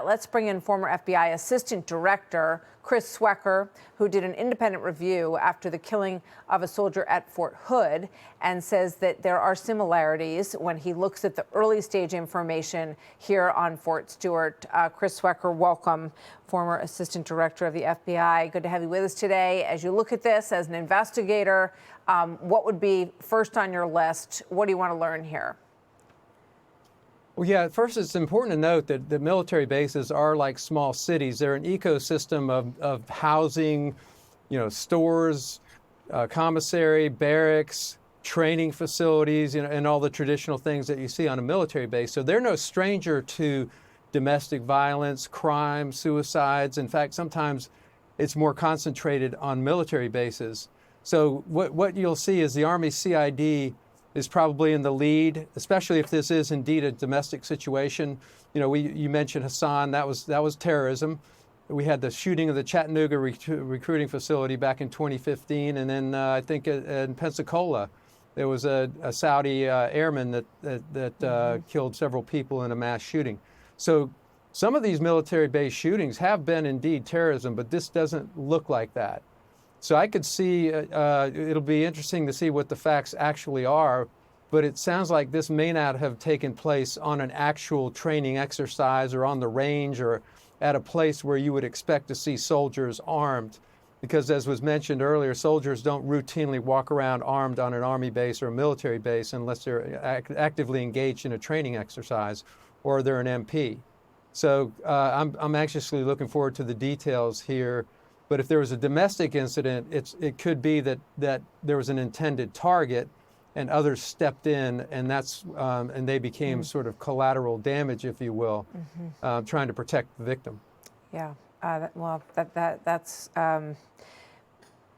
Let's bring in former FBI Assistant Director Chris Swecker, who did an independent review after the killing of a soldier at Fort Hood and says that there are similarities when he looks at the early stage information here on Fort Stewart. Chris Swecker, welcome, former Assistant Director of the FBI. Good to have you with us today. As you look at this as an investigator, what would be first on your list? What do you want to learn here? Well, yeah, first it's important to note that the military bases are like small cities. They're an ecosystem of housing, stores, commissary, barracks, training facilities, and all the traditional things that you see on a military base. So they're no stranger to domestic violence, crime, suicides. In fact, sometimes it's more concentrated on military bases. So what you'll see is the Army CID is probably in the lead, especially if this is indeed a domestic situation. You mentioned Hassan, that was terrorism. We had the shooting of the Chattanooga recruiting facility back in 2015, and then I think in Pensacola, there was a Saudi airman that killed several people in a mass shooting. So some of these military-based shootings have been indeed terrorism, but this doesn't look like that. So I could see, it'll be interesting to see what the facts actually are, but it sounds like this may not have taken place on an actual training exercise or on the range or at a place where you would expect to see soldiers armed. Because as was mentioned earlier, soldiers don't routinely walk around armed on an Army base or a military base unless they're actively engaged in a training exercise or they're an MP. So I'm anxiously looking forward to the details here. But if there was a domestic incident, it could be that there was an intended target, and others stepped in, and and they became sort of collateral damage, if you will, trying to protect the victim. Yeah, that's an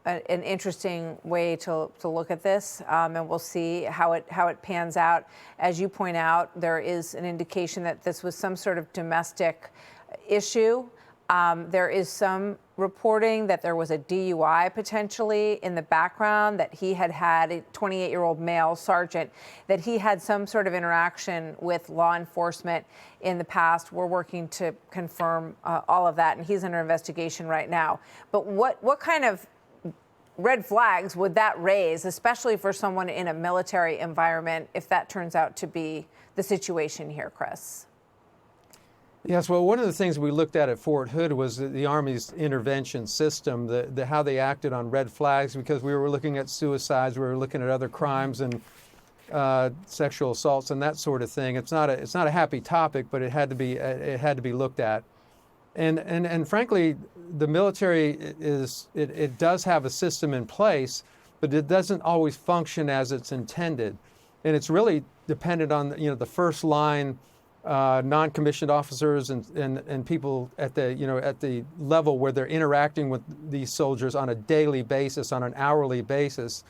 interesting way to look at this, and we'll see how it pans out. As you point out, there is an indication that this was some sort of domestic issue. There is some reporting that there was a DUI potentially in the background, that he had a 28-year-old male sergeant, that he had some sort of interaction with law enforcement in the past. We're working to confirm all of that, and he's under investigation right now. But what kind of red flags would that raise, especially for someone in a military environment, if that turns out to be the situation here, Chris? Yes, well, one of the things we looked at Fort Hood was the Army's intervention system, how they acted on red flags, because we were looking at suicides, we were looking at other crimes and sexual assaults and that sort of thing. It's not a happy topic, but it had to be looked at. And frankly, the military it does have a system in place, but it doesn't always function as it's intended, and it's really dependent on the first line. Non-commissioned officers and people at the level where they're interacting with these soldiers on a daily basis, on an hourly basis.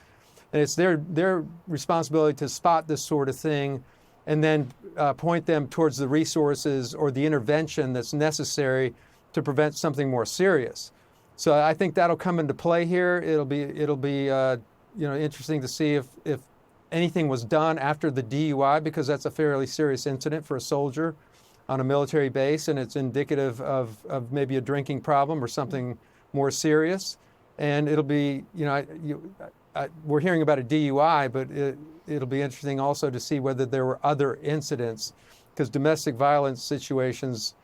And it's their responsibility to spot this sort of thing and then point them towards the resources or the intervention that's necessary to prevent something more serious. So I think that'll come into play here. It'll be interesting to see if anything was done after the DUI, because that's a fairly serious incident for a soldier on a military base, and it's indicative of maybe a drinking problem or something more serious. And it'll be, we're hearing about a DUI, but it'll be interesting also to see whether there were other incidents, because domestic violence situations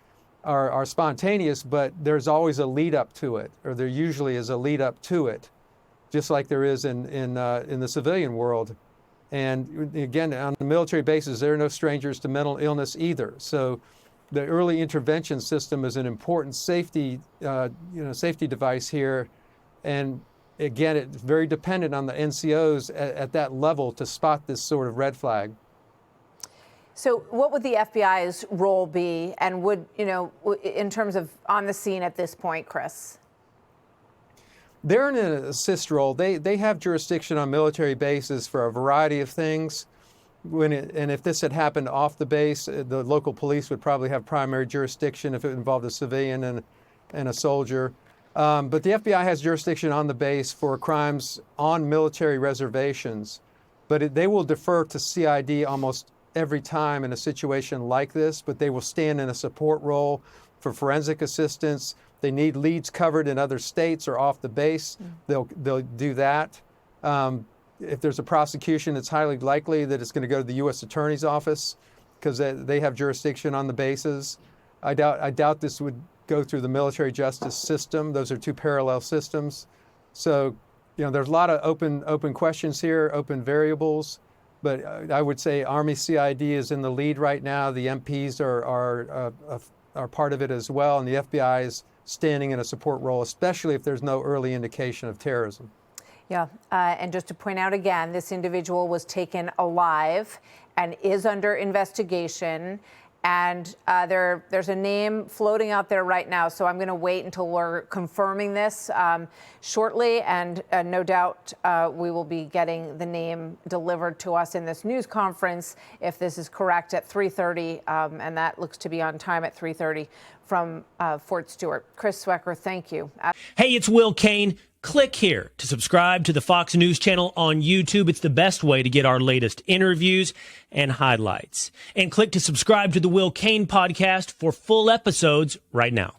are spontaneous, but there's always a lead up to it, or there usually is a lead up to it, just like there is in the civilian world. And again, on the military bases, there are no strangers to mental illness either. So the early intervention system is an important safety device here. And again, it's very dependent on the NCOs at that level to spot this sort of red flag. So what would the FBI's role be, and in terms of on the scene at this point, Chris? They're in an assist role. They have jurisdiction on military bases for a variety of things. And if this had happened off the base, the local police would probably have primary jurisdiction if it involved a civilian and a soldier. But the FBI has jurisdiction on the base for crimes on military reservations. But they will defer to CID almost every time in a situation like this, but they will stand in a support role for forensic assistance. They need leads covered in other states or off the base. They'll do that. If there's a prosecution, it's highly likely that it's going to go to the U.S. Attorney's Office because they have jurisdiction on the bases. I doubt this would go through the military justice system. Those are two parallel systems. So, there's a lot of open questions here, open variables. But I would say Army CID is in the lead right now. The MPs are part of it as well, and the FBI is standing in a support role, especially if there's no early indication of terrorism. Yeah, and just to point out again, this individual was taken alive and is under investigation. And there's a name floating out there right now, so I'm going to wait until we're confirming this shortly, and no doubt we will be getting the name delivered to us in this news conference if this is correct at 3:30, and that looks to be on time at 3:30 from Fort Stewart. Chris Swecker, thank you. Hey, it's Will Cain. Click here to subscribe to the Fox News channel on YouTube. It's the best way to get our latest interviews and highlights. And click to subscribe to the Will Cain podcast for full episodes right now.